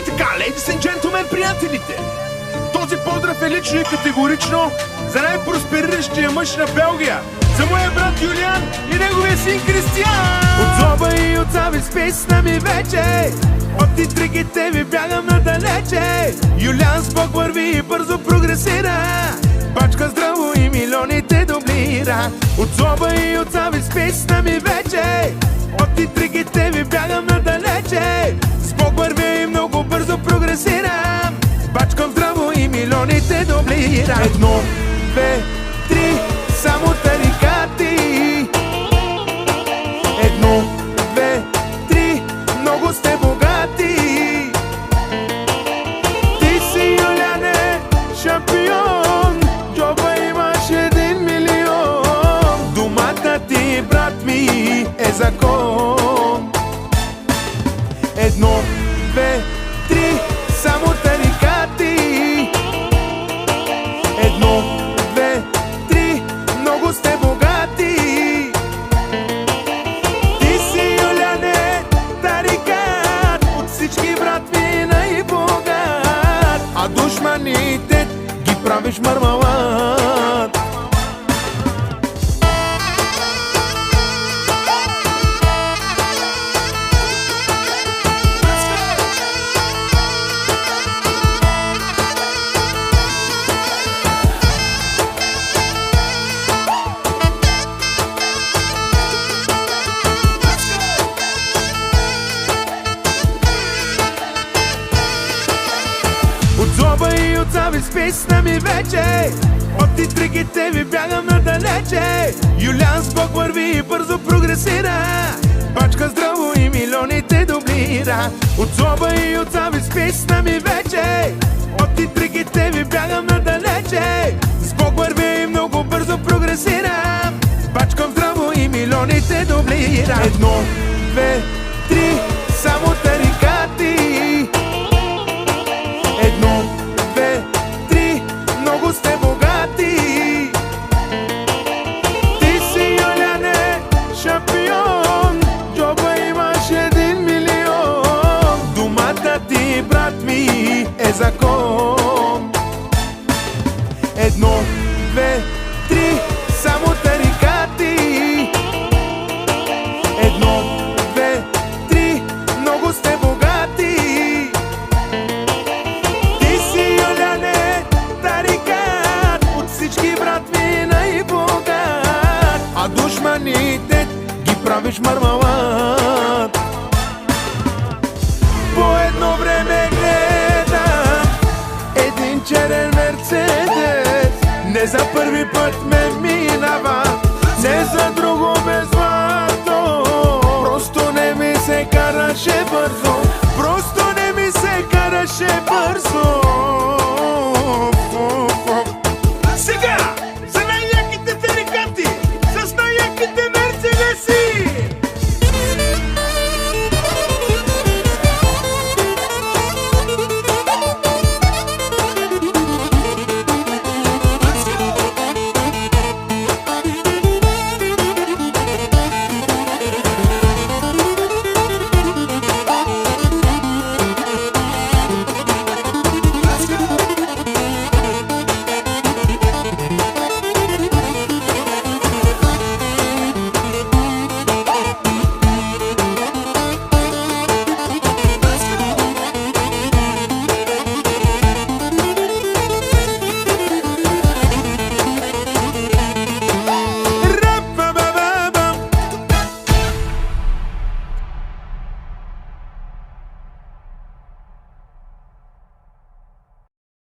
И така, ladies and gentlemen, приятелите! Този поздрав е лично и категорично за най-проспериращия мъж на Белгия, за моя брат Юлиан и неговия син Кристиян! От злоба и от завист песна ми вече, от интригите ви бягам надалече. Юлиан с Бог върви и бързо прогресира, бачка здраво и милионите дублира. От злоба и от завист песна ми вече, от интригите ви бягам надалече. С Бог върви и много бързо прогресирам, бачкам здраво и милионите дублира. Едно, две, три, само тарикати. Едно, две, три, много сте богати. Ти си, Юляне, шампион, джоба имаш 1 милион. Думата ти, брат ми, е закон. Едно, две, три, само тарикати. Едно, две, три, много сте богати. Ти си, Юляне, тарикат, от всички брат ми най-богат, а душманите ги правиш мармалат. От злоба и от завист песна ми вече, от интригите ви бягам надалече. Юлиан с Бог върви и бързо прогресира, бачка здраво и милионите дублира. От злоба и от завист песна ми вече, от интригите ви бягам надалече. С Бог върви и много бързо прогресира, бачкам здраво и милионите дублира. Едно, две, три, само тарикати. Едно, две, три, много сте богати. Ти си, Юляне, шампион, джоба имаш 1 милион. Думата ти, брат ми, е закон. Едно, две, три, само тарикати. Едно, две, три, много сте богати. Ти си, Юляне, тарикат, от всички брат ми най-богат, а душманите ги правиш мармалат. По едно време гледам един черен мерцедес, не за първи път ме минава, не за друго безплатно. Просто не ми се караше бързо, просто не ми се караше бързо.